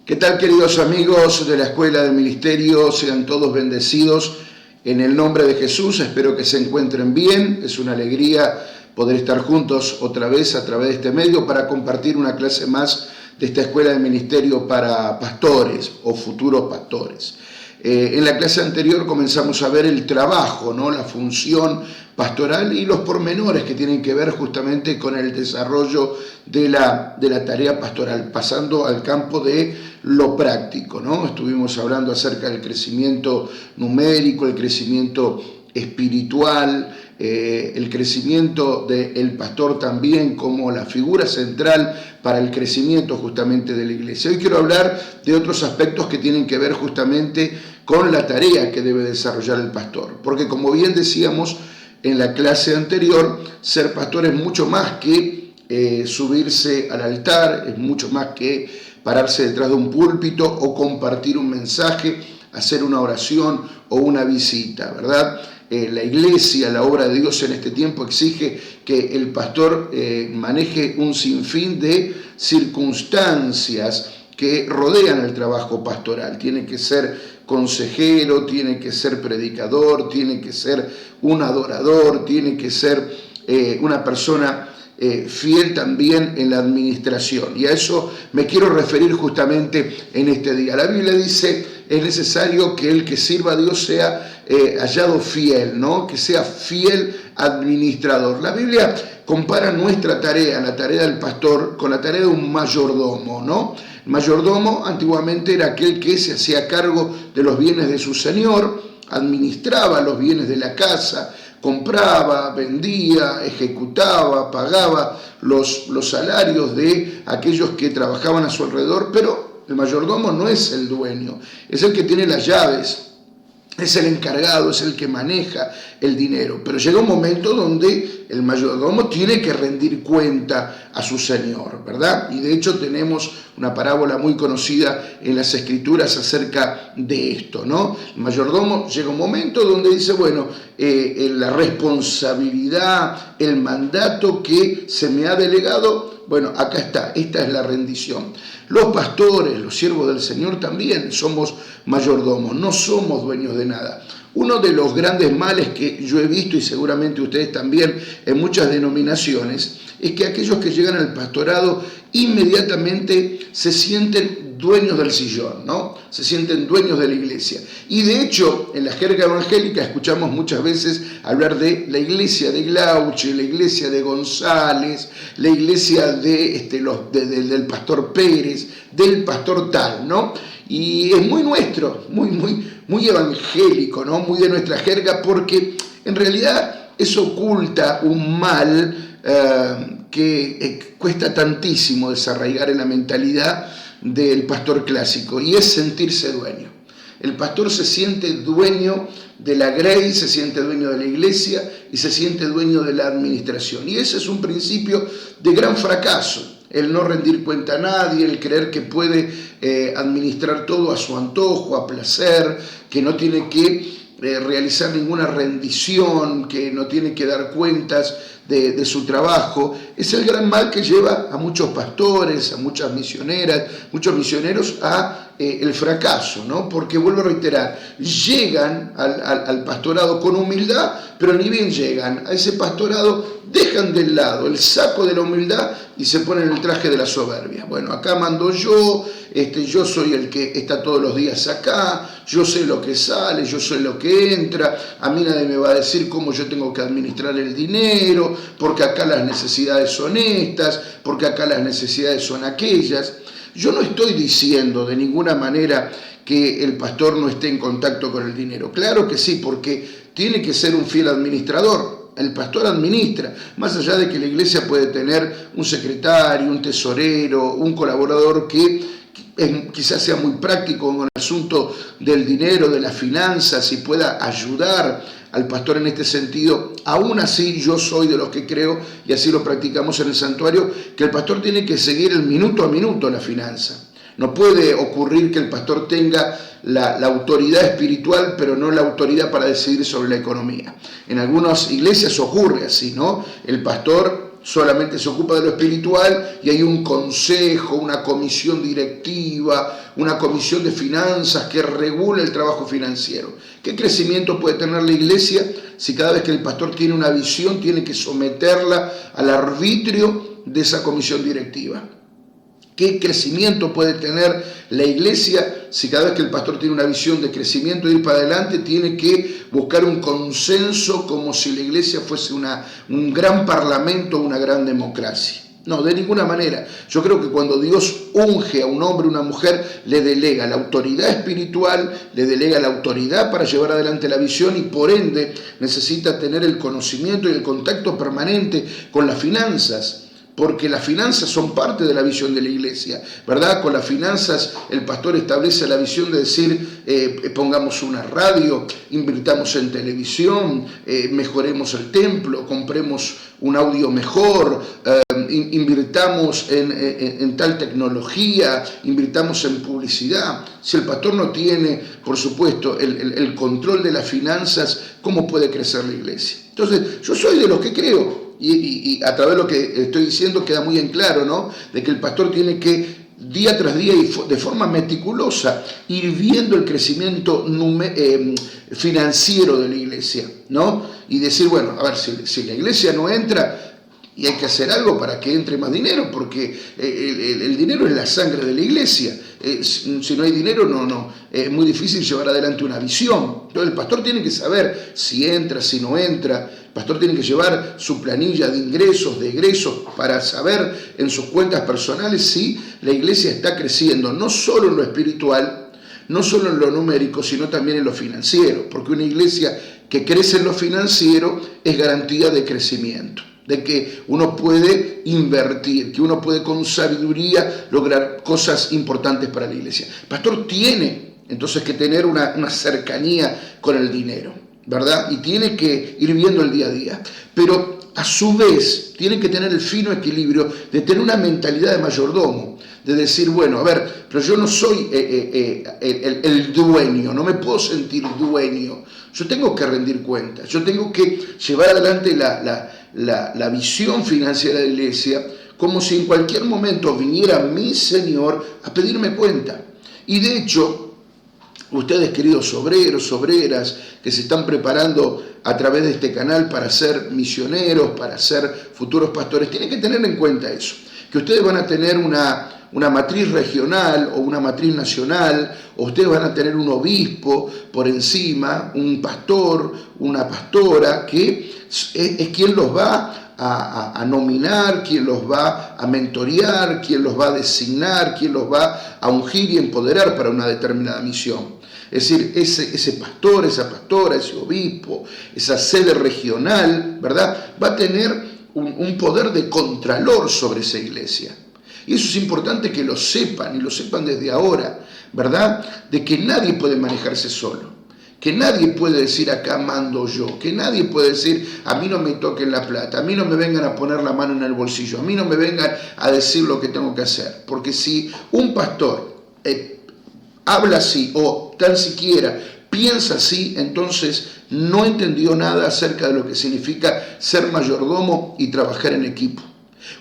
¿Qué tal, queridos amigos de la Escuela de Ministerio? Sean todos bendecidos en el nombre de Jesús. Espero que se encuentren bien. Es una alegría poder estar juntos otra vez a través de este medio para compartir una clase más de esta Escuela de Ministerio para pastores o futuros pastores. En la clase anterior comenzamos a ver el trabajo, ¿no? La función pastoral y los pormenores que tienen que ver justamente con el desarrollo de la tarea pastoral, pasando al campo de lo práctico, ¿no? Estuvimos hablando acerca del crecimiento numérico, el crecimiento espiritual, el crecimiento del pastor también como la figura central para el crecimiento justamente de la iglesia. Hoy quiero hablar de otros aspectos que tienen que ver justamente con la tarea que debe desarrollar el pastor, porque como bien decíamos en la clase anterior, ser pastor es mucho más que subirse al altar, es mucho más que pararse detrás de un púlpito o compartir un mensaje, hacer una oración o una visita, ¿verdad? La iglesia, la obra de Dios en este tiempo exige que el pastor maneje un sinfín de circunstancias que rodean el trabajo pastoral. Tiene que ser consejero, tiene que ser predicador, tiene que ser un adorador, tiene que ser una persona fiel también en la administración. Y a eso me quiero referir justamente en este día. La Biblia dice, es necesario que el que sirva a Dios sea hallado fiel, ¿no? Que sea fiel administrador. La Biblia compara nuestra tarea, la tarea del pastor, con la tarea de un mayordomo, ¿no? El mayordomo antiguamente era aquel que se hacía cargo de los bienes de su señor, administraba los bienes de la casa, compraba, vendía, ejecutaba, pagaba los salarios de aquellos que trabajaban a su alrededor, pero el mayordomo no es el dueño, es el que tiene las llaves, es el encargado, es el que maneja el dinero. Pero llega un momento donde el mayordomo tiene que rendir cuenta a su señor, ¿verdad? Y de hecho tenemos una parábola muy conocida en las Escrituras acerca de esto, ¿no? El mayordomo llega un momento donde dice, bueno, la responsabilidad, el mandato que se me ha delegado, bueno, acá está, esta es la rendición. Los pastores, los siervos del Señor también somos mayordomos, no somos dueños de nada. Uno de los grandes males que yo he visto, y seguramente ustedes también en muchas denominaciones, es que aquellos que llegan al pastorado inmediatamente se sienten dueños del sillón, ¿no? Se sienten dueños de la iglesia. Y de hecho, en la jerga evangélica escuchamos muchas veces hablar de la iglesia de Glauche, la iglesia de González, la iglesia del pastor Pérez, del pastor tal, ¿no? Y es muy nuestro, muy evangélico, ¿no? Muy de nuestra jerga, porque en realidad eso oculta un mal que cuesta tantísimo desarraigar en la mentalidad del pastor clásico, y es sentirse dueño. El pastor se siente dueño de la grey, se siente dueño de la iglesia y se siente dueño de la administración. Y ese es un principio de gran fracaso. El no rendir cuenta a nadie, el creer que puede administrar todo a su antojo, a placer, que no tiene que realizar ninguna rendición, que no tiene que dar cuentas de su trabajo, es el gran mal que lleva a muchos pastores, a muchas misioneras, muchos misioneros a el fracaso, ¿no? Porque vuelvo a reiterar, llegan al pastorado con humildad, pero ni bien llegan a ese pastorado, dejan del lado el saco de la humildad y se ponen el traje de la soberbia. Bueno, acá mando yo soy el que está todos los días acá, yo sé lo que sale, yo sé lo que entra, a mí nadie me va a decir cómo yo tengo que administrar el dinero, porque acá las necesidades son estas, porque acá las necesidades son aquellas. Yo no estoy diciendo de ninguna manera que el pastor no esté en contacto con el dinero. Claro que sí, porque tiene que ser un fiel administrador. El pastor administra, más allá de que la iglesia puede tener un secretario, un tesorero, un colaborador que quizás sea muy práctico con el asunto del dinero, de las finanzas y pueda ayudar al pastor en este sentido. Aún así yo soy de los que creo, y así lo practicamos en el santuario, que el pastor tiene que seguir el minuto a minuto la finanza. No puede ocurrir que el pastor tenga la autoridad espiritual, pero no la autoridad para decidir sobre la economía. En algunas iglesias ocurre así, ¿no? El pastor solamente se ocupa de lo espiritual y hay un consejo, una comisión directiva, una comisión de finanzas que regula el trabajo financiero. ¿Qué crecimiento puede tener la iglesia si cada vez que el pastor tiene una visión tiene que someterla al arbitrio de esa comisión directiva? ¿Qué crecimiento puede tener la iglesia si cada vez que el pastor tiene una visión de crecimiento y ir para adelante tiene que buscar un consenso como si la iglesia fuese un gran parlamento, una gran democracia? No, de ninguna manera. Yo creo que cuando Dios unge a un hombre o una mujer, le delega la autoridad espiritual, le delega la autoridad para llevar adelante la visión y por ende necesita tener el conocimiento y el contacto permanente con las finanzas. Porque las finanzas son parte de la visión de la iglesia, ¿verdad? Con las finanzas el pastor establece la visión de decir, pongamos una radio, invirtamos en televisión, mejoremos el templo, compremos un audio mejor, invirtamos en tal tecnología, invirtamos en publicidad. Si el pastor no tiene, por supuesto, el control de las finanzas, ¿cómo puede crecer la iglesia? Entonces, yo soy de los que creo, y a través de lo que estoy diciendo queda muy en claro, ¿no? De que el pastor tiene que día tras día y de forma meticulosa ir viendo el crecimiento financiero de la iglesia, ¿no? Y decir, bueno, a ver, si la iglesia no entra, y hay que hacer algo para que entre más dinero, porque el dinero es la sangre de la iglesia. Si no hay dinero, es muy difícil llevar adelante una visión. Entonces el pastor tiene que saber si entra, si no entra. El pastor tiene que llevar su planilla de ingresos, de egresos, para saber en sus cuentas personales si la iglesia está creciendo, no solo en lo espiritual, no solo en lo numérico, sino también en lo financiero, porque una iglesia que crece en lo financiero es garantía de crecimiento, de que uno puede invertir, que uno puede con sabiduría lograr cosas importantes para la iglesia. El pastor tiene entonces que tener una cercanía con el dinero, ¿verdad? Y tiene que ir viendo el día a día, pero a su vez tiene que tener el fino equilibrio de tener una mentalidad de mayordomo, de decir, bueno, a ver, pero yo no soy el dueño, no me puedo sentir dueño, yo tengo que rendir cuentas, yo tengo que llevar adelante la visión financiera de la iglesia, como si en cualquier momento viniera mi Señor a pedirme cuenta. Y de hecho, ustedes, queridos obreros, obreras, que se están preparando a través de este canal para ser misioneros, para ser futuros pastores, tienen que tener en cuenta eso, que ustedes van a tener una matriz regional o una matriz nacional, o ustedes van a tener un obispo por encima, un pastor, una pastora, que es quien los va a nominar, quien los va a mentorear, quien los va a designar, quien los va a ungir y empoderar para una determinada misión. Es decir, ese pastor, esa pastora, ese obispo, esa sede regional, ¿verdad?, va a tener un poder de contralor sobre esa iglesia. Y eso es importante que lo sepan, y lo sepan desde ahora, ¿verdad?, de que nadie puede manejarse solo, que nadie puede decir acá mando yo, que nadie puede decir a mí no me toquen la plata, a mí no me vengan a poner la mano en el bolsillo, a mí no me vengan a decir lo que tengo que hacer. Porque si un pastor habla así o tan siquiera piensa así, entonces no entendió nada acerca de lo que significa ser mayordomo y trabajar en equipo.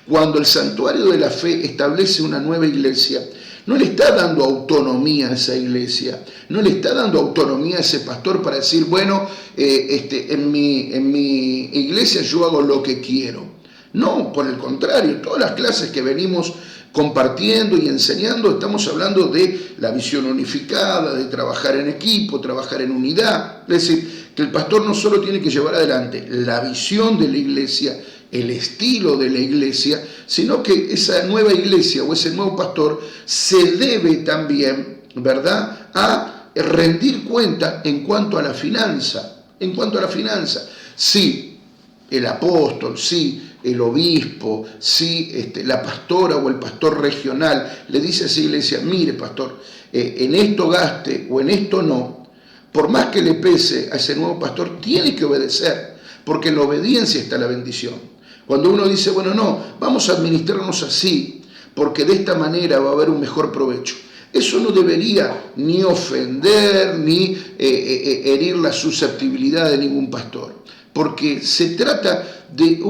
Cuando el santuario de la fe establece una nueva iglesia, no le está dando autonomía a esa iglesia, no le está dando autonomía a ese pastor para decir, bueno, en mi iglesia yo hago lo que quiero. No, por el contrario, todas las clases que venimos compartiendo y enseñando, estamos hablando de la visión unificada, de trabajar en equipo, trabajar en unidad. Es decir, que el pastor no solo tiene que llevar adelante la visión de la iglesia, el estilo de la iglesia, sino que esa nueva iglesia o ese nuevo pastor se debe también, ¿verdad?, a rendir cuenta en cuanto a la finanza. En cuanto a la finanza, sí, el apóstol, sí, el obispo, sí, la pastora o el pastor regional le dice a esa iglesia, mire pastor, en esto gaste o en esto no, por más que le pese a ese nuevo pastor, tiene que obedecer, porque en la obediencia está la bendición. Cuando uno dice, bueno, no, vamos a administrarnos así, porque de esta manera va a haber un mejor provecho. Eso no debería ni ofender, ni herir la susceptibilidad de ningún pastor, porque se trata de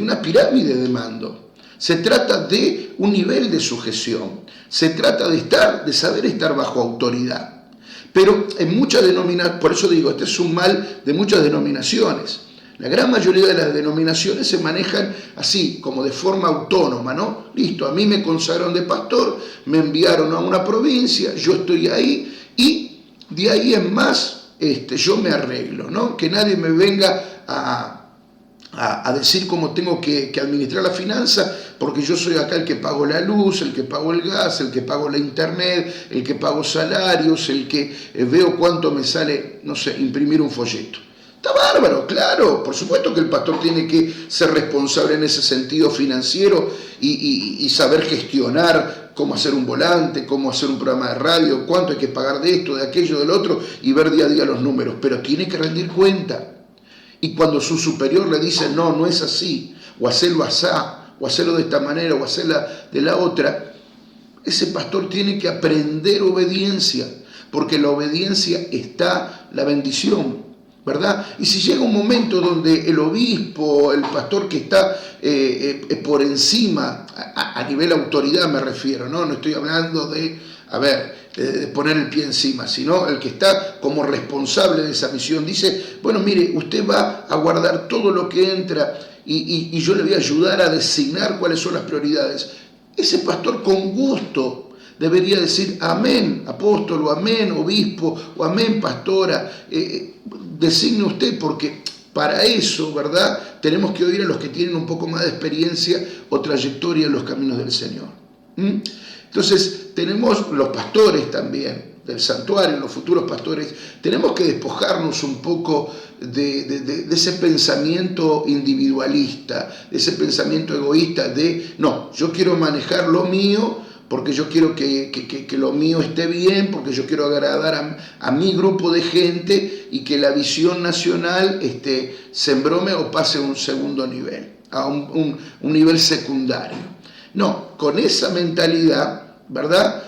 una pirámide de mando. Se trata de un nivel de sujeción. Se trata de saber estar bajo autoridad. Pero en muchas denominaciones, por eso digo, este es un mal de muchas denominaciones. La gran mayoría de las denominaciones se manejan así, como de forma autónoma, ¿no? Listo, a mí me consagraron de pastor, me enviaron a una provincia, yo estoy ahí y de ahí en más yo me arreglo, ¿no? Que nadie me venga a decir cómo tengo que administrar la finanza, porque yo soy acá el que pago la luz, el que pago el gas, el que pago la internet, el que pago salarios, el que veo cuánto me sale, no sé, imprimir un folleto. Está bárbaro, claro, por supuesto que el pastor tiene que ser responsable en ese sentido financiero y saber gestionar cómo hacer un volante, cómo hacer un programa de radio, cuánto hay que pagar de esto, de aquello, del otro, y ver día a día los números, pero tiene que rendir cuenta. Y cuando su superior le dice, no, no es así, o hacerlo asá, o hacerlo de esta manera, o hacerla de la otra, ese pastor tiene que aprender obediencia, porque en la obediencia está la bendición, ¿verdad? Y si llega un momento donde el obispo, el pastor que está por encima, a nivel autoridad me refiero, ¿no? No estoy hablando de poner el pie encima, sino el que está como responsable de esa misión, dice, bueno, mire, usted va a guardar todo lo que entra y yo le voy a ayudar a designar cuáles son las prioridades. Ese pastor con gusto debería decir, amén, apóstol, o amén, obispo, o amén, pastora, designe usted, porque para eso, ¿verdad?, tenemos que oír a los que tienen un poco más de experiencia o trayectoria en los caminos del Señor. Entonces, tenemos los pastores también del santuario, los futuros pastores, tenemos que despojarnos un poco de ese pensamiento individualista, de ese pensamiento egoísta de, no, yo quiero manejar lo mío porque yo quiero que lo mío esté bien, porque yo quiero agradar a mi grupo de gente y que la visión nacional se embrome o pase a un segundo nivel, a un nivel secundario. No, con esa mentalidad, ¿verdad?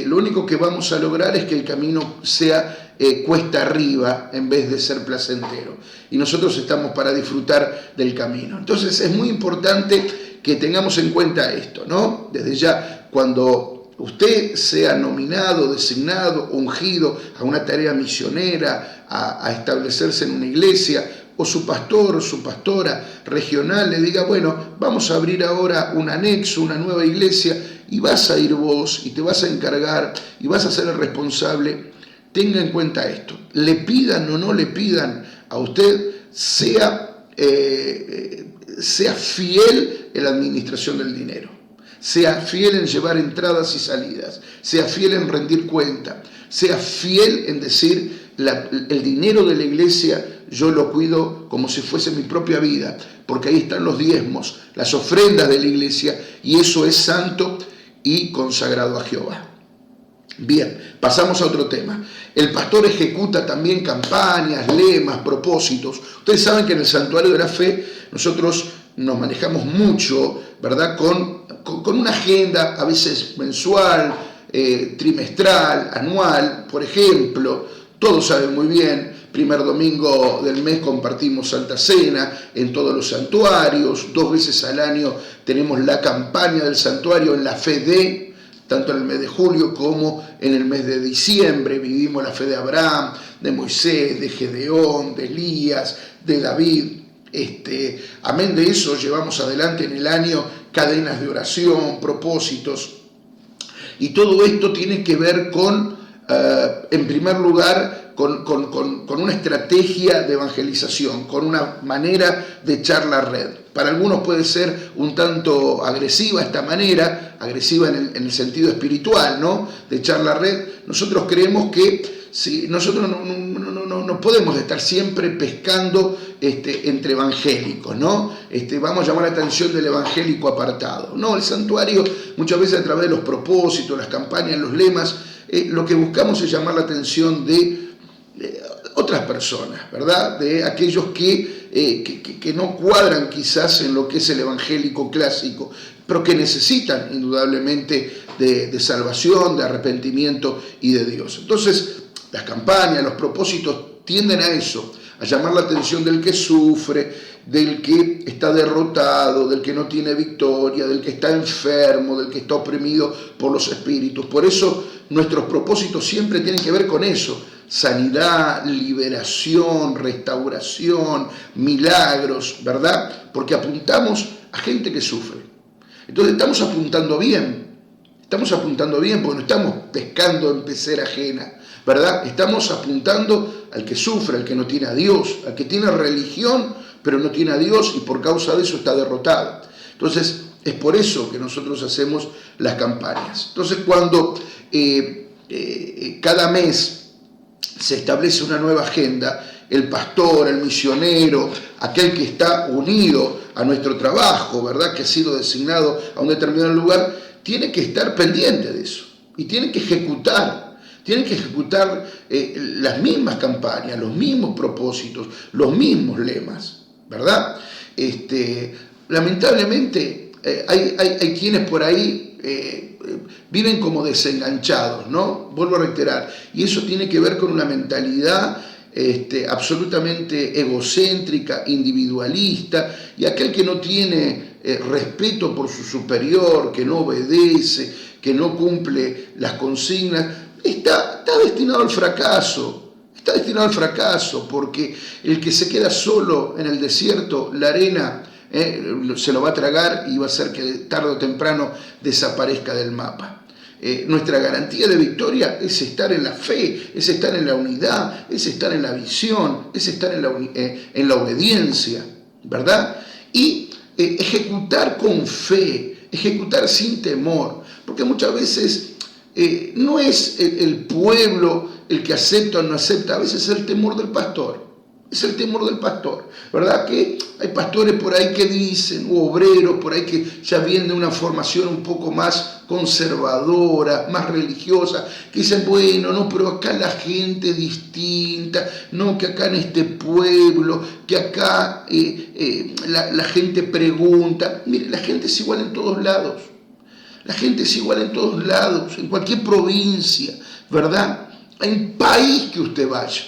Lo único que vamos a lograr es que el camino sea cuesta arriba en vez de ser placentero. Y nosotros estamos para disfrutar del camino. Entonces es muy importante que tengamos en cuenta esto, ¿no? Desde ya, cuando usted sea nominado, designado, ungido a una tarea misionera, a establecerse en una iglesia, o su pastor o su pastora regional le diga, bueno, vamos a abrir ahora un anexo, una nueva iglesia, y vas a ir vos y te vas a encargar y vas a ser el responsable, tenga en cuenta esto, le pidan o no le pidan a usted, sea fiel en la administración del dinero, sea fiel en llevar entradas y salidas, sea fiel en rendir cuenta, sea fiel en decir, el dinero de la iglesia yo lo cuido como si fuese mi propia vida, porque ahí están los diezmos, las ofrendas de la iglesia, y eso es santo y consagrado a Jehová. Bien, pasamos a otro tema. El pastor ejecuta también campañas, lemas, propósitos. Ustedes saben que en el Santuario de la Fe nosotros nos manejamos mucho, ¿verdad?, con una agenda a veces mensual, trimestral, anual. Por ejemplo, todos saben muy bien, primer domingo del mes compartimos Santa Cena en todos los santuarios, 2 veces al año tenemos la campaña del santuario en la fe de, tanto en el mes de julio como en el mes de diciembre, vivimos la fe de Abraham, de Moisés, de Gedeón, de Elías, de David. Amén de eso, llevamos adelante en el año cadenas de oración, propósitos, y todo esto tiene que ver con, en primer lugar, con una estrategia de evangelización, con una manera de echar la red. Para algunos puede ser un tanto agresiva esta manera, agresiva en el sentido espiritual, ¿no?, de echar la red. Nosotros creemos que si nosotros no podemos estar siempre pescando entre evangélicos, ¿no? Vamos a llamar la atención del evangélico apartado. No, el santuario muchas veces a través de los propósitos, las campañas, los lemas, lo que buscamos es llamar la atención de otras personas, ¿verdad?, de aquellos que no cuadran quizás en lo que es el evangélico clásico, pero que necesitan indudablemente de salvación, de arrepentimiento y de Dios. Entonces, las campañas, los propósitos tienden a eso, a llamar la atención del que sufre, del que está derrotado, del que no tiene victoria, del que está enfermo, del que está oprimido por los espíritus. Por eso nuestros propósitos siempre tienen que ver con eso: sanidad, liberación, restauración, milagros, ¿verdad? Porque apuntamos a gente que sufre. Entonces estamos apuntando bien porque no estamos pescando en pecera ajena, ¿verdad? Estamos apuntando al que sufre, al que no tiene a Dios, al que tiene religión pero no tiene a Dios y por causa de eso está derrotado. Entonces es por eso que nosotros hacemos las campañas. Entonces cuando cada mes se establece una nueva agenda, el pastor, el misionero, aquel que está unido a nuestro trabajo, ¿verdad?, que ha sido designado a un determinado lugar, tiene que estar pendiente de eso y tiene que ejecutar las mismas campañas, los mismos propósitos, los mismos lemas, ¿verdad? Lamentablemente hay quienes por ahí viven como desenganchados, ¿no? Vuelvo a reiterar, y eso tiene que ver con una mentalidad absolutamente egocéntrica, individualista, y aquel que no tiene respeto por su superior, que no obedece, que no cumple las consignas, está destinado al fracaso. Está destinado al fracaso, porque el que se queda solo en el desierto, la arena se lo va a tragar y va a hacer que tarde o temprano desaparezca del mapa. Nuestra garantía de victoria es estar en la fe, es estar en la unidad, es estar en la visión, es estar en la obediencia, ¿verdad? Y ejecutar con fe, ejecutar sin temor, porque muchas veces no es el pueblo el que acepta o no acepta, a veces es el temor del pastor. Es el temor del pastor, ¿verdad? Que hay pastores por ahí que dicen, o obreros por ahí que ya vienen de una formación un poco más conservadora, más religiosa, que dicen, bueno, no, pero acá la gente es distinta, no, que acá en este pueblo, que acá la gente pregunta. Mire, la gente es igual en todos lados. La gente es igual en todos lados, en cualquier provincia, ¿verdad? En país que usted vaya.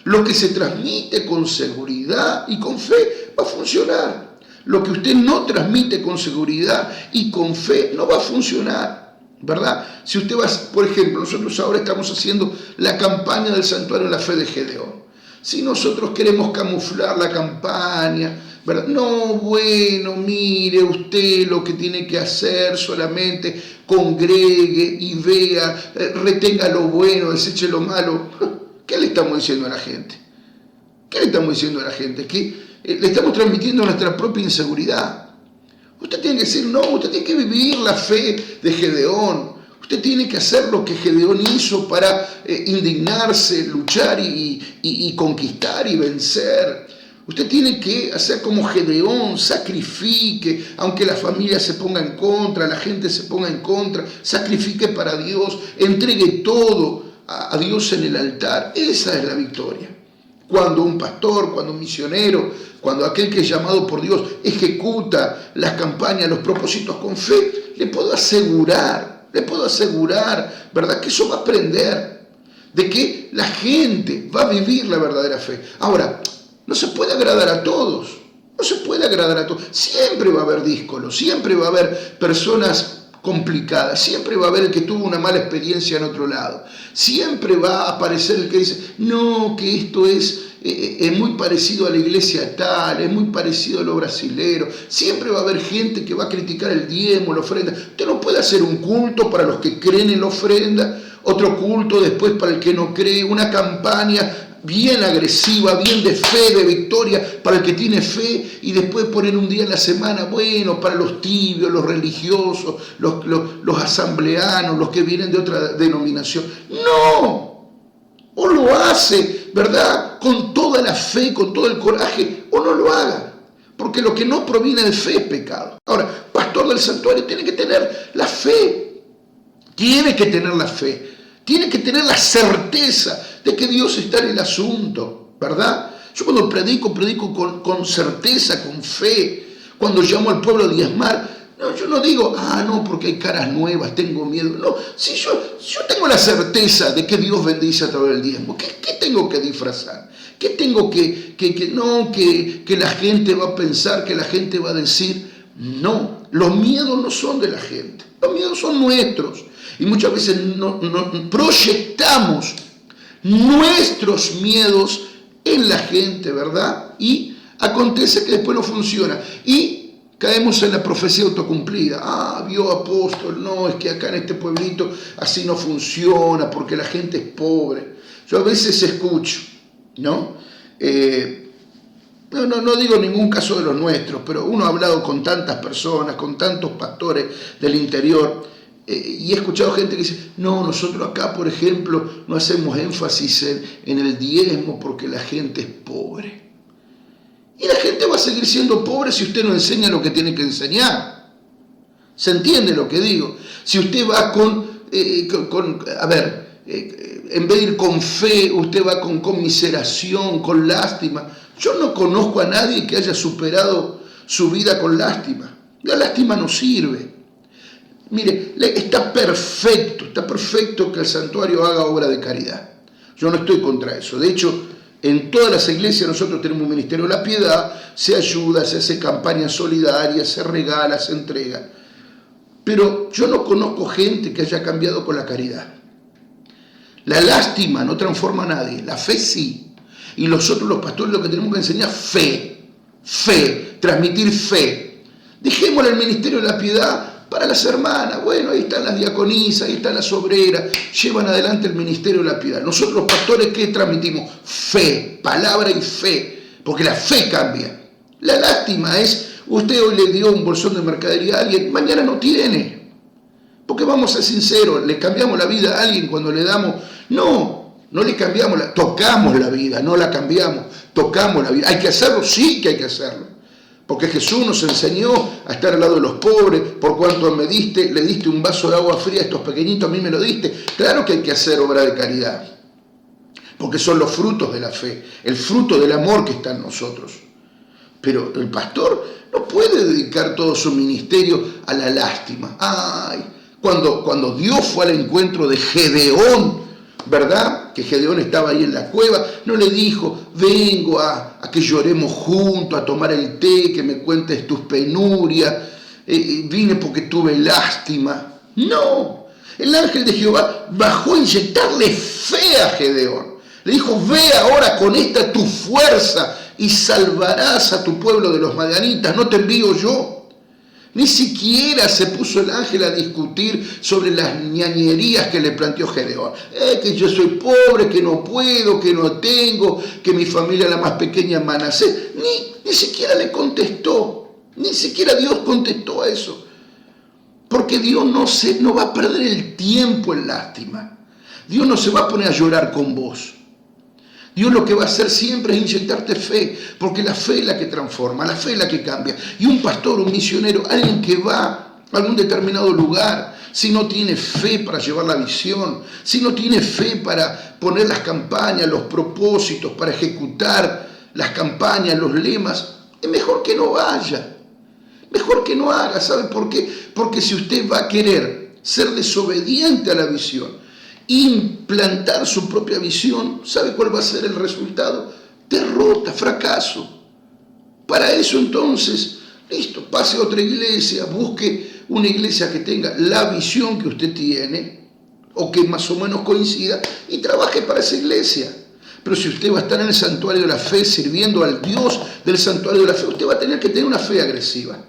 Lo que se transmite con seguridad y con fe va a funcionar. Lo que usted no transmite con seguridad y con fe no va a funcionar, ¿verdad? Si usted va, por ejemplo, nosotros ahora estamos haciendo la campaña del Santuario de la Fe de Gedeón. Si nosotros queremos camuflar la campaña, ¿verdad? No, bueno, mire usted lo que tiene que hacer, solamente congregue y vea, retenga lo bueno, deseche lo malo. ¿Qué le estamos diciendo a la gente? ¿Qué le estamos diciendo a la gente? Que le estamos transmitiendo nuestra propia inseguridad. Usted tiene que decir, no, usted tiene que vivir la fe de Gedeón. Usted tiene que hacer lo que Gedeón hizo para indignarse, luchar y conquistar y vencer. Usted tiene que hacer como Gedeón, sacrifique, aunque la familia se ponga en contra, la gente se ponga en contra, sacrifique para Dios, entregue todo a Dios en el altar. Esa es la victoria. Cuando un pastor, cuando un misionero, cuando aquel que es llamado por Dios ejecuta las campañas, los propósitos con fe, le puedo asegurar, ¿verdad?, que eso va a aprender, de que la gente va a vivir la verdadera fe. Ahora, no se puede agradar a todos, siempre va a haber díscolos, siempre va a haber personas complicadas, siempre va a haber el que tuvo una mala experiencia en otro lado, siempre va a aparecer el que dice, no, que esto es muy parecido a la iglesia tal, es muy parecido a lo brasilero, siempre va a haber gente que va a criticar el diezmo, la ofrenda. Usted no puede hacer un culto para los que creen en la ofrenda, otro culto después para el que no cree, una campaña bien agresiva, bien de fe, de victoria, para el que tiene fe, y después poner un día en la semana, bueno, para los tibios, los religiosos, los asambleanos, los que vienen de otra denominación. No, o lo hace, ¿verdad?, con toda la fe, con todo el coraje, o no lo haga, porque lo que no proviene de fe es pecado. Ahora, pastor del santuario tiene que tener la fe, tiene que tener la certeza de que Dios está en el asunto, ¿verdad? Yo cuando predico con certeza, con fe. Cuando llamo al pueblo a diezmar, no, yo no digo, no, porque hay caras nuevas, tengo miedo. No, si yo tengo la certeza de que Dios bendice a través del diezmo, ¿qué tengo que disfrazar? ¿Qué tengo que la gente va a pensar, que la gente va a decir? No, los miedos no son de la gente, los miedos son nuestros. Y muchas veces no proyectamos nuestros miedos en la gente, ¿verdad? Y acontece que después no funciona. Y caemos en la profecía autocumplida. Vio apóstol, no, es que acá en este pueblito así no funciona porque la gente es pobre. Yo a veces escucho, ¿no? No digo ningún caso de los nuestros, pero uno ha hablado con tantas personas, con tantos pastores del interior, y he escuchado gente que dice, no, nosotros acá, por ejemplo, no hacemos énfasis en el diezmo porque la gente es pobre. Y la gente va a seguir siendo pobre si usted no enseña lo que tiene que enseñar. ¿Se entiende lo que digo? Si usted va en vez de ir con fe, usted va con conmiseración, con lástima. Yo no conozco a nadie que haya superado su vida con lástima. La lástima no sirve. Mire, está perfecto que el santuario haga obra de caridad. Yo no estoy contra eso. De hecho, en todas las iglesias nosotros tenemos un ministerio de la piedad, se ayuda, se hace campaña solidaria, se regala, se entrega. Pero yo no conozco gente que haya cambiado con la caridad. La lástima no transforma a nadie, la fe sí. Y nosotros los pastores lo que tenemos que enseñar es fe, transmitir fe. Dejémosle el ministerio de la piedad para las hermanas. Bueno, ahí están las diaconisas, ahí están las obreras, llevan adelante el ministerio de la piedad. Nosotros los pastores, ¿qué transmitimos? Fe, palabra y fe, porque la fe cambia. La lástima es, usted hoy le dio un bolsón de mercadería a alguien, mañana no tiene. Porque vamos a ser sinceros, ¿le cambiamos la vida a alguien cuando le damos? No le cambiamos, tocamos la vida, no la cambiamos, tocamos la vida. ¿Hay que hacerlo? Sí que hay que hacerlo. Porque Jesús nos enseñó a estar al lado de los pobres, por cuanto le diste un vaso de agua fría a estos pequeñitos, a mí me lo diste. Claro que hay que hacer obra de caridad, porque son los frutos de la fe, el fruto del amor que está en nosotros. Pero el pastor no puede dedicar todo su ministerio a la lástima. Cuando Dios fue al encuentro de Gedeón, ¿verdad? Que Gedeón estaba ahí en la cueva, no le dijo, vengo a que lloremos juntos, a tomar el té, que me cuentes tus penurias, vine porque tuve lástima. No, el ángel de Jehová bajó a inyectarle fe a Gedeón. Le dijo, ve ahora con esta tu fuerza y salvarás a tu pueblo de los madianitas, no te envío yo. Ni siquiera se puso el ángel a discutir sobre las ñañerías que le planteó Gedeón. Que yo soy pobre, que no puedo, que no tengo, que mi familia es la más pequeña en Manasés. Ni siquiera le contestó. Ni siquiera Dios contestó a eso. Porque Dios no va a perder el tiempo en lástima. Dios no se va a poner a llorar con vos. Dios lo que va a hacer siempre es inyectarte fe, porque la fe es la que transforma, la fe es la que cambia. Y un pastor, un misionero, alguien que va a algún determinado lugar, si no tiene fe para llevar la visión, si no tiene fe para poner las campañas, los propósitos, para ejecutar las campañas, los lemas, es mejor que no vaya, mejor que no haga. ¿Sabe por qué? Porque si usted va a querer ser desobediente a la visión, implantar su propia visión, ¿sabe cuál va a ser el resultado? Derrota, fracaso. Para eso entonces, listo, pase a otra iglesia, busque una iglesia que tenga la visión que usted tiene o que más o menos coincida y trabaje para esa iglesia. Pero si usted va a estar en el santuario de la fe sirviendo al Dios del santuario de la fe, usted va a tener que tener una fe agresiva,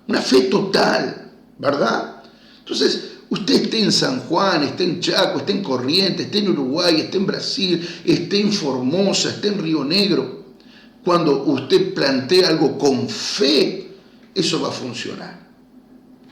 una fe total, ¿verdad? Entonces, usted esté en San Juan, esté en Chaco, esté en Corrientes, esté en Uruguay, esté en Brasil, esté en Formosa, esté en Río Negro. Cuando usted plantea algo con fe, eso va a funcionar.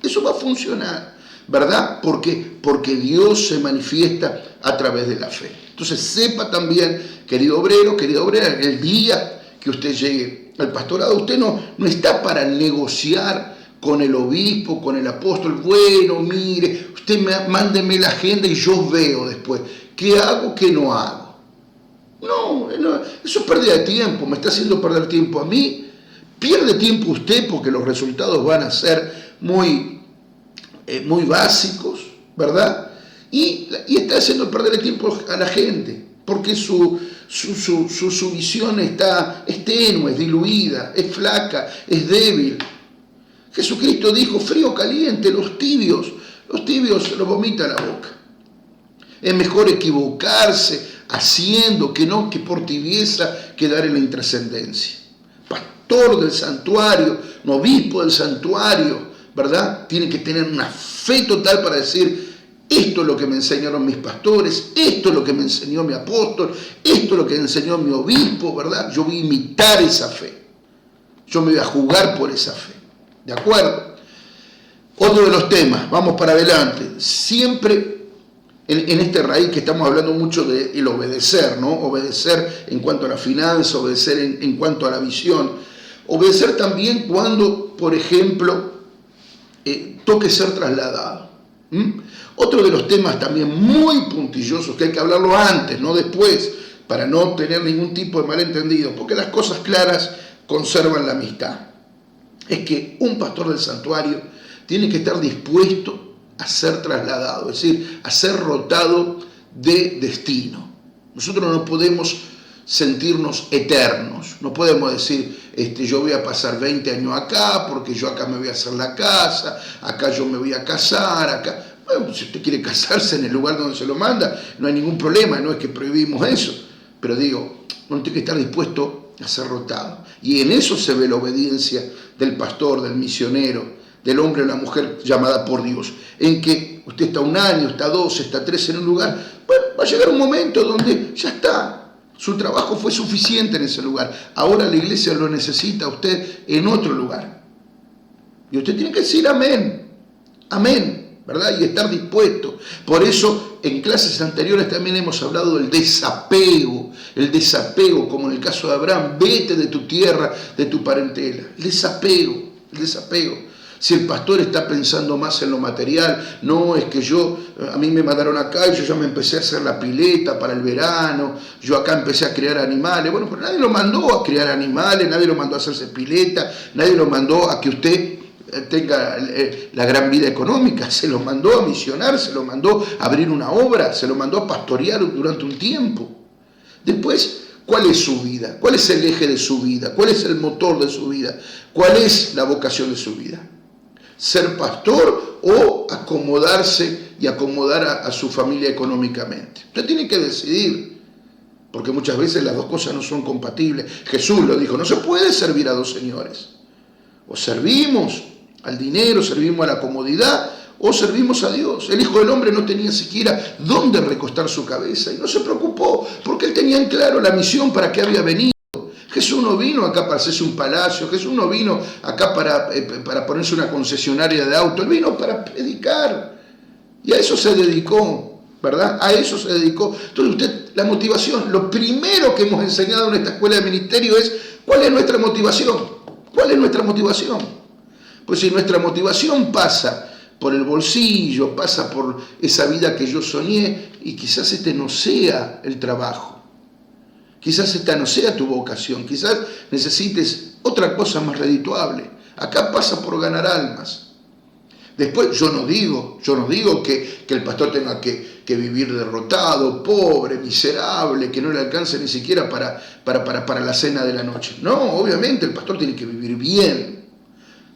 Eso va a funcionar, ¿verdad? Porque Dios se manifiesta a través de la fe. Entonces sepa también, querido obrero, querida obrera, el día que usted llegue al pastorado, usted no está para negociar con el obispo, con el apóstol. Bueno, mire, usted mándeme la agenda y yo veo después qué hago, qué no hago. No, eso es pérdida de tiempo, me está haciendo perder tiempo a mí. Pierde tiempo usted porque los resultados van a ser muy básicos, ¿verdad? Y está haciendo perder el tiempo a la gente. porque su visión es tenue, es diluida, es flaca, es débil. Jesucristo dijo, frío caliente, los tibios los vomita la boca. Es mejor equivocarse haciendo que por tibieza quedar en la intrascendencia. Pastor del santuario, un obispo del santuario, ¿verdad? Tiene que tener una fe total para decir, esto es lo que me enseñaron mis pastores, esto es lo que me enseñó mi apóstol, esto es lo que me enseñó mi obispo, ¿verdad? Yo voy a imitar esa fe. Yo me voy a jugar por esa fe. ¿De acuerdo? Otro de los temas, vamos para adelante. Siempre en este raíz que estamos hablando mucho del obedecer, ¿no? Obedecer en cuanto a la finanza, obedecer en cuanto a la visión. Obedecer también cuando, por ejemplo, toque ser trasladado. Otro de los temas también muy puntillosos, que hay que hablarlo antes, no después, para no tener ningún tipo de malentendido, porque las cosas claras conservan la amistad. Es que un pastor del santuario tiene que estar dispuesto a ser trasladado, es decir, a ser rotado de destino. Nosotros no podemos sentirnos eternos, no podemos decir, yo voy a pasar 20 años acá, porque yo acá me voy a hacer la casa, acá yo me voy a casar, acá. Bueno, si usted quiere casarse en el lugar donde se lo manda, no hay ningún problema, no es que prohibimos eso, pero digo, uno tiene que estar dispuesto a ser rotado. Y en eso se ve la obediencia del pastor, del misionero, del hombre o la mujer llamada por Dios, en que usted está 1 año, está 2, está 3 en un lugar, bueno, va a llegar un momento donde ya está, su trabajo fue suficiente en ese lugar, ahora la iglesia lo necesita a usted en otro lugar. Y usted tiene que decir amén, amén, ¿verdad? Y estar dispuesto. Por eso en clases anteriores también hemos hablado del desapego, el desapego, como en el caso de Abraham, vete de tu tierra, de tu parentela, el desapego. Si el pastor está pensando más en lo material, no, es que a mí me mandaron acá y yo ya me empecé a hacer la pileta para el verano, yo acá empecé a criar animales. Bueno, pero nadie lo mandó a criar animales, nadie lo mandó a hacerse pileta, nadie lo mandó a que usted tenga la gran vida económica, se lo mandó a misionar, se lo mandó a abrir una obra, se lo mandó a pastorear durante un tiempo. Después, ¿cuál es su vida? ¿Cuál es el eje de su vida? ¿Cuál es el motor de su vida? ¿Cuál es la vocación de su vida? ¿Ser pastor o acomodarse y acomodar a su familia económicamente? Usted tiene que decidir, porque muchas veces las dos cosas no son compatibles. Jesús lo dijo, no se puede servir a 2 señores. O servimos al dinero, servimos a la comodidad, o servimos a Dios. El Hijo del Hombre no tenía siquiera dónde recostar su cabeza y no se preocupó, porque él tenía en claro la misión para que había venido. Jesús no vino acá para hacerse un palacio, Jesús no vino acá para ponerse una concesionaria de auto, él vino para predicar. Y a eso se dedicó, ¿verdad? A eso se dedicó. Entonces usted, la motivación, lo primero que hemos enseñado en esta escuela de ministerio es, ¿cuál es nuestra motivación? ¿Cuál es nuestra motivación? Pues si nuestra motivación pasa por el bolsillo, pasa por esa vida que yo soñé, y quizás este no sea el trabajo. Quizás esta no sea tu vocación, quizás necesites otra cosa más redituable. Acá pasa por ganar almas. Después yo no digo que el pastor tenga que vivir derrotado, pobre, miserable, que no le alcance ni siquiera para la cena de la noche. No, obviamente el pastor tiene que vivir bien,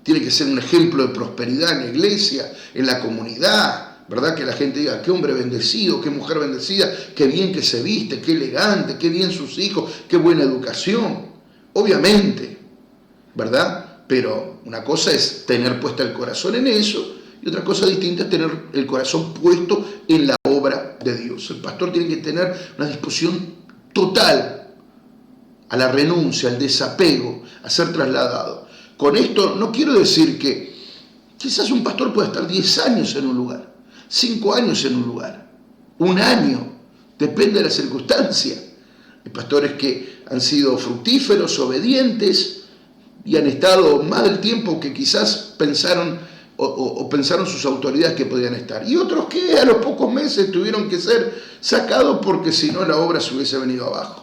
tiene que ser un ejemplo de prosperidad en la iglesia, en la comunidad, ¿verdad? Que la gente diga, qué hombre bendecido, qué mujer bendecida, qué bien que se viste, qué elegante, qué bien sus hijos, qué buena educación. Obviamente, ¿verdad? Pero una cosa es tener puesta el corazón en eso y otra cosa distinta es tener el corazón puesto en la obra de Dios. El pastor tiene que tener una disposición total a la renuncia, al desapego, a ser trasladado. Con esto no quiero decir que quizás un pastor pueda estar 10 años en un lugar, 5 años en un lugar, 1 año, depende de la circunstancia. Hay pastores que han sido fructíferos, obedientes y han estado más del tiempo que quizás pensaron sus autoridades que podían estar. Y otros que a los pocos meses tuvieron que ser sacados porque si no la obra se hubiese venido abajo.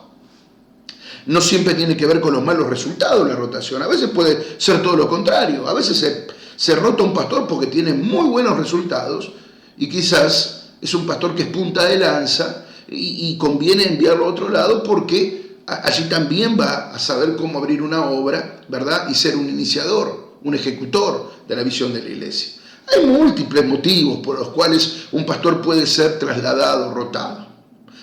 No siempre tiene que ver con los malos resultados la rotación, a veces puede ser todo lo contrario, a veces se rota un pastor porque tiene muy buenos resultados y quizás es un pastor que es punta de lanza y conviene enviarlo a otro lado porque allí también va a saber cómo abrir una obra, ¿verdad? Y ser un iniciador, un ejecutor de la visión de la iglesia. Hay múltiples motivos por los cuales un pastor puede ser trasladado, rotado.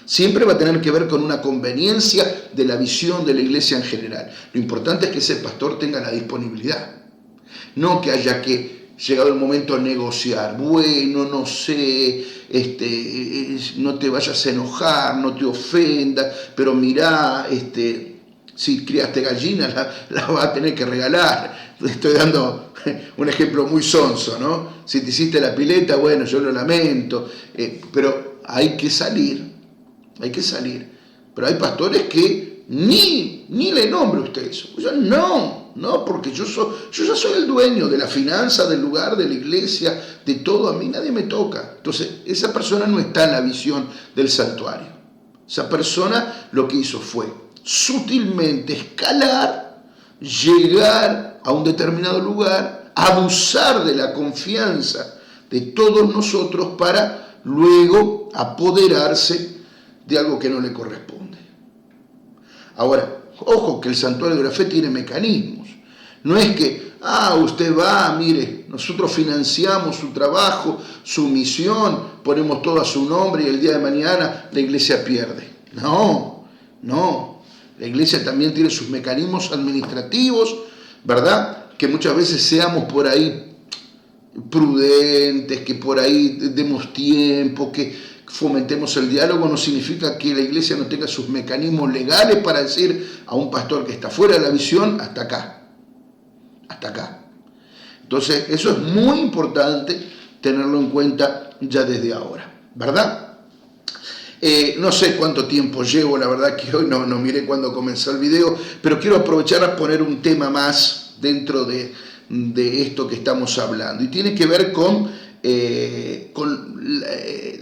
Siempre va a tener que ver con una conveniencia de la visión de la iglesia en general. Lo importante es que ese pastor tenga la disponibilidad. No que haya que, llegado el momento, negociar. Bueno, no sé, no te vayas a enojar, no te ofendas, pero mirá, si criaste gallinas, la vas a tener que regalar. Estoy dando un ejemplo muy sonso, ¿no? Si te hiciste la pileta, bueno, yo lo lamento, pero hay que salir. Pero hay pastores que ni le nombre usted eso. O sea, no, porque yo ya soy el dueño de la finanza, del lugar, de la iglesia, de todo, a mí nadie me toca. Entonces, esa persona no está en la visión del santuario. Esa persona lo que hizo fue sutilmente escalar, llegar a un determinado lugar, abusar de la confianza de todos nosotros para luego apoderarse de algo que no le corresponde. Ahora, ojo que el santuario de la fe tiene mecanismos. No es que, usted va, mire, nosotros financiamos su trabajo, su misión, ponemos todo a su nombre y el día de mañana la iglesia pierde. No. La iglesia también tiene sus mecanismos administrativos, ¿verdad? Que muchas veces seamos por ahí prudentes, que por ahí demos tiempo, que fomentemos el diálogo, no significa que la iglesia no tenga sus mecanismos legales para decir a un pastor que está fuera de la visión, hasta acá. Entonces, eso es muy importante tenerlo en cuenta ya desde ahora, ¿verdad? No sé cuánto tiempo llevo, la verdad que hoy no miré cuándo comenzó el video, pero quiero aprovechar a poner un tema más dentro de esto que estamos hablando, y tiene que ver con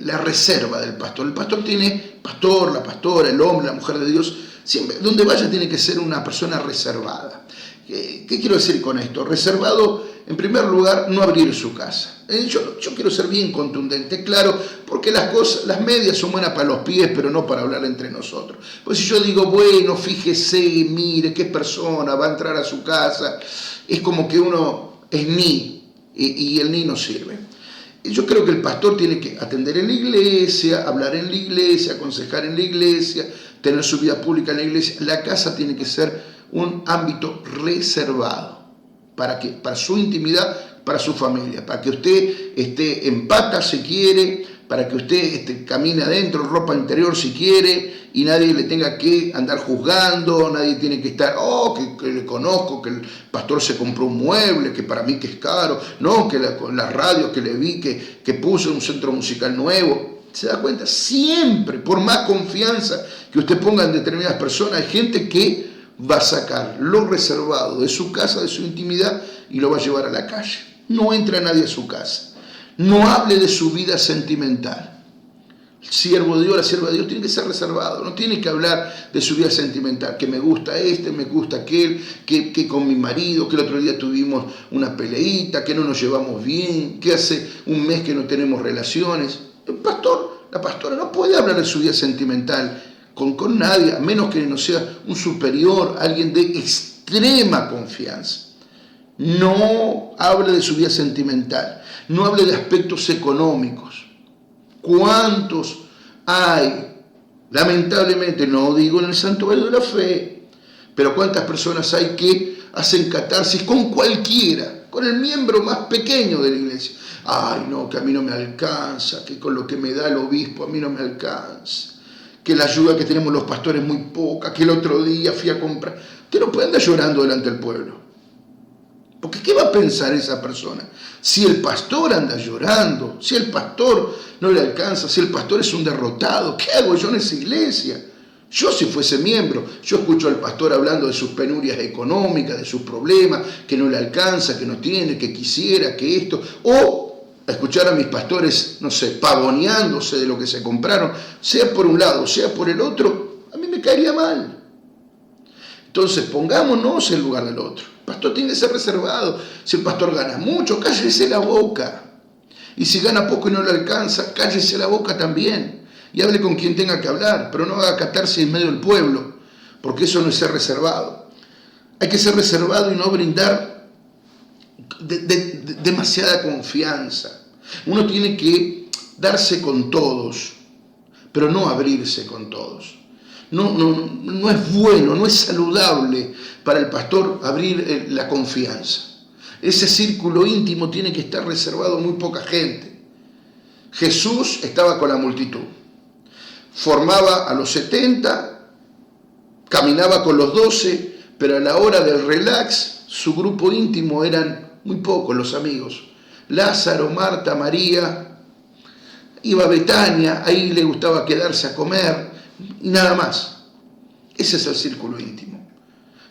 la reserva del pastor. El pastor la pastora, el hombre, la mujer de Dios, siempre, donde vaya tiene que ser una persona reservada. ¿Qué quiero decir con esto? Reservado, en primer lugar, no abrir su casa. Yo quiero ser bien contundente, claro, porque las medias son buenas para los pies, pero no para hablar entre nosotros. Pues si yo digo, bueno, fíjese, mire qué persona va a entrar a su casa, es como que uno es y el no sirve. Yo creo que el pastor tiene que atender en la iglesia, hablar en la iglesia, aconsejar en la iglesia, tener su vida pública en la iglesia. La casa tiene que ser un ámbito reservado. ¿Para qué? Para su intimidad, para su familia, para que usted esté en patas si quiere, para que usted camine adentro, ropa interior si quiere, y nadie le tenga que andar juzgando, nadie tiene que estar, que le conozco, que el pastor se compró un mueble, que para mí que es caro, no, que la radio que le vi, que puso un centro musical nuevo. ¿Se da cuenta? Siempre, por más confianza que usted ponga en determinadas personas, hay gente que va a sacar lo reservado de su casa, de su intimidad, y lo va a llevar a la calle. No entra nadie a su casa. No hable de su vida sentimental. El siervo de Dios, la sierva de Dios tiene que ser reservado. No tiene que hablar de su vida sentimental. Que me gusta me gusta aquel, que con mi marido, que el otro día tuvimos una peleita, que no nos llevamos bien, que hace un mes que no tenemos relaciones. El pastor, la pastora no puede hablar de su vida sentimental con nadie, a menos que no sea un superior, alguien de extrema confianza. No hable de su vida sentimental, no hable de aspectos económicos. ¿Cuántos hay? Lamentablemente, no digo en el santuario de la fe, pero cuántas personas hay que hacen catarsis con cualquiera, con el miembro más pequeño de la iglesia. Ay, no, que a mí no me alcanza, que con lo que me da el obispo a mí no me alcanza, que la ayuda que tenemos los pastores es muy poca, que el otro día fui a comprar. Usted no puede andar llorando delante del pueblo. Porque ¿qué va a pensar esa persona? Si el pastor anda llorando, si el pastor no le alcanza, si el pastor es un derrotado, ¿qué hago yo en esa iglesia? Yo si fuese miembro, yo escucho al pastor hablando de sus penurias económicas, de sus problemas, que no le alcanza, que no tiene, que quisiera, que esto, o escuchar a mis pastores, no sé, pavoneándose de lo que se compraron, sea por un lado, sea por el otro, a mí me caería mal. Entonces pongámonos en lugar del otro. El pastor tiene que ser reservado. Si el pastor gana mucho, cállese la boca. Y si gana poco y no le alcanza, cállese la boca también. y hable con quien tenga que hablar, pero no haga acatarse en medio del pueblo, porque eso no es ser reservado. Hay que ser reservado y no brindar demasiada confianza. Uno tiene que darse con todos, pero no abrirse con todos. No es bueno, no es saludable para el pastor abrir la confianza. Ese círculo íntimo tiene que estar reservado a muy poca gente. Jesús estaba con la multitud. Formaba a los 70, caminaba con los 12, pero a la hora del relax, su grupo íntimo eran muy pocos los amigos. Lázaro, Marta, María, iba a Betania, ahí le gustaba quedarse a comer y nada más. Ese es el círculo íntimo.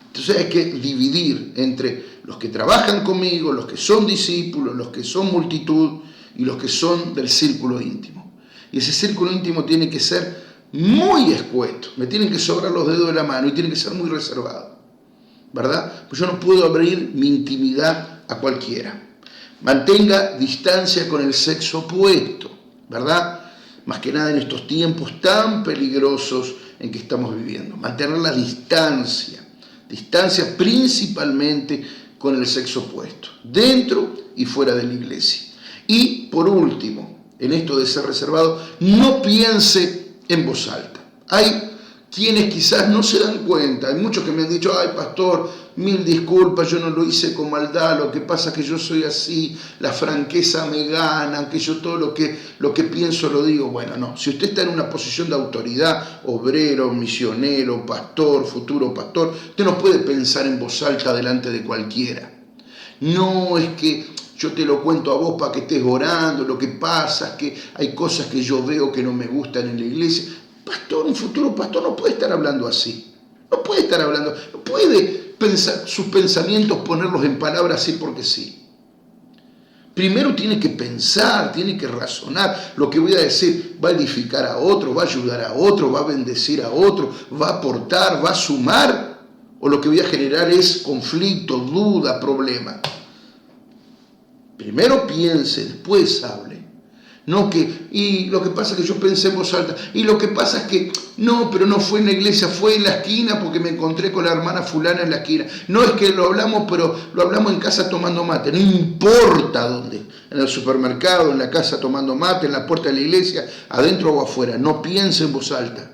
Entonces hay que dividir entre los que trabajan conmigo, los que son discípulos, los que son multitud y los que son del círculo íntimo. Y ese círculo íntimo tiene que ser muy escueto, me tienen que sobrar los dedos de la mano y tiene que ser muy reservado, ¿verdad? Pues yo no puedo abrir mi intimidad a cualquiera. Mantenga distancia con el sexo opuesto, ¿verdad? Más que nada en estos tiempos tan peligrosos en que estamos viviendo. Mantener la distancia principalmente con el sexo opuesto, dentro y fuera de la iglesia. Y por último, en esto de ser reservado, no piense en voz alta. Hay quienes quizás no se dan cuenta, hay muchos que me han dicho, ay pastor, mil disculpas, yo no lo hice con maldad, lo que pasa es que yo soy así, la franqueza me gana, que yo todo lo que pienso lo digo. Bueno, no, si usted está en una posición de autoridad, obrero, misionero, pastor, futuro pastor, usted no puede pensar en voz alta delante de cualquiera. No es que yo te lo cuento a vos para que estés orando, lo que pasa es que hay cosas que yo veo que no me gustan en la iglesia. Pastor, un futuro pastor no puede estar hablando así, no puede pensar sus pensamientos, ponerlos en palabras así porque sí. Primero tiene que pensar, tiene que razonar, lo que voy a decir va a edificar a otro, va a ayudar a otro, va a bendecir a otro, va a aportar, va a sumar, o lo que voy a generar es conflicto, duda, problema. Primero piense, después hable. No que, y lo que pasa es que yo pensé en voz alta, y lo que pasa es que, no, pero no fue en la iglesia, fue en la esquina porque me encontré con la hermana fulana en la esquina. No es que lo hablamos, pero lo hablamos en casa tomando mate, no importa dónde, en el supermercado, en la casa tomando mate, en la puerta de la iglesia, adentro o afuera, no piense en voz alta.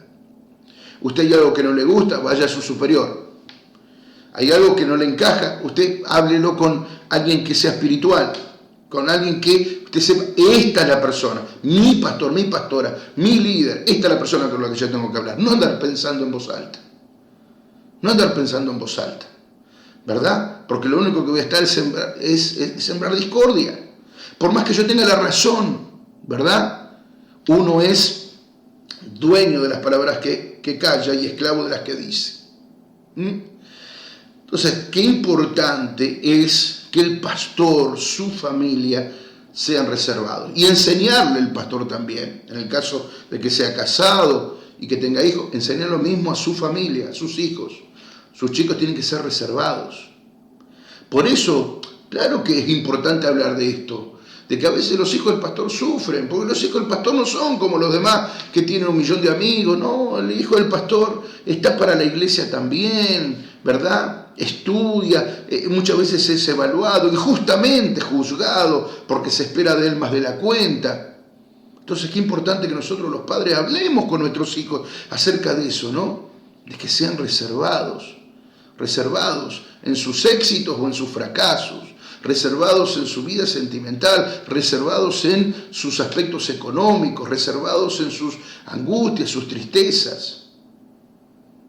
Usted hay algo que no le gusta, vaya a su superior. Hay algo que no le encaja, usted háblelo con alguien que sea espiritual, con alguien que usted sepa, esta es la persona, mi pastor, mi pastora, mi líder, esta es la persona con la que yo tengo que hablar. No andar pensando en voz alta. No andar pensando en voz alta, ¿verdad? Porque lo único que voy a estar es sembrar discordia. Por más que yo tenga la razón, ¿verdad? Uno es dueño de las palabras que calla y esclavo de las que dice. Entonces, qué importante es que el pastor, su familia, sean reservados. Y enseñarle el pastor también, en el caso de que sea casado y que tenga hijos, enseñar lo mismo a su familia, a sus hijos. Sus chicos tienen que ser reservados. Por eso, claro que es importante hablar de esto, de que a veces los hijos del pastor sufren, porque los hijos del pastor no son como los demás que tienen 1 millón de amigos, no, el hijo del pastor está para la iglesia también, ¿verdad? Estudia, muchas veces es evaluado, injustamente juzgado, porque se espera de él más de la cuenta. Entonces, qué importante que nosotros los padres hablemos con nuestros hijos acerca de eso, ¿no? De que sean reservados en sus éxitos o en sus fracasos, reservados en su vida sentimental, reservados en sus aspectos económicos, reservados en sus angustias, sus tristezas.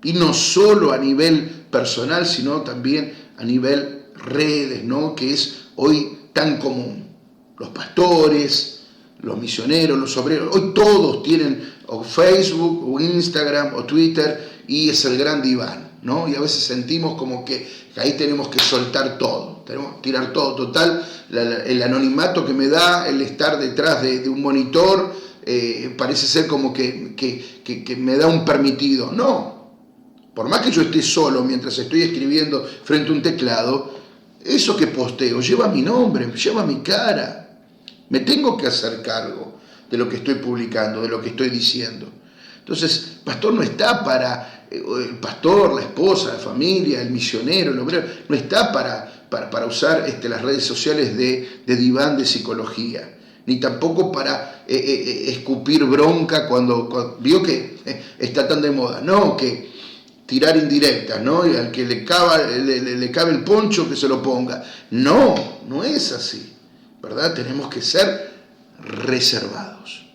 Y no solo a nivel personal, sino también a nivel redes, ¿no? Que es hoy tan común. Los pastores, los misioneros, los obreros, hoy todos tienen o Facebook, o Instagram, o Twitter, y es el gran diván, ¿no? Y a veces sentimos como que ahí tenemos que soltar todo, tenemos que tirar todo. Total, el anonimato que me da el estar detrás de un monitor parece ser como que me da un permitido. No. Por más que yo esté solo mientras estoy escribiendo frente a un teclado, eso que posteo lleva mi nombre, lleva mi cara. Me tengo que hacer cargo, de lo que estoy publicando, de lo que estoy diciendo. Entonces, pastor no está para, el pastor, la esposa, la familia, el misionero, el obrero, no está para usar las redes sociales de diván de psicología, ni tampoco para escupir bronca cuando vio que está tan de moda, no, que tirar indirectas, ¿no? Y al que le cabe el poncho, que se lo ponga. No es así, ¿verdad? Tenemos que ser reservados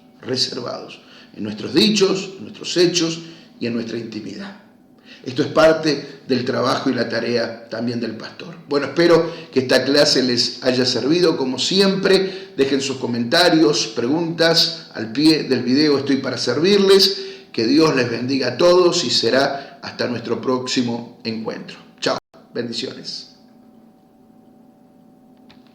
en nuestros dichos, en nuestros hechos y en nuestra intimidad. Esto es parte del trabajo y la tarea también del pastor. Bueno, espero que esta clase les haya servido. Como siempre, dejen sus comentarios, preguntas al pie del video. Estoy para servirles. Que Dios les bendiga a todos y será hasta nuestro próximo encuentro. Chao. Bendiciones.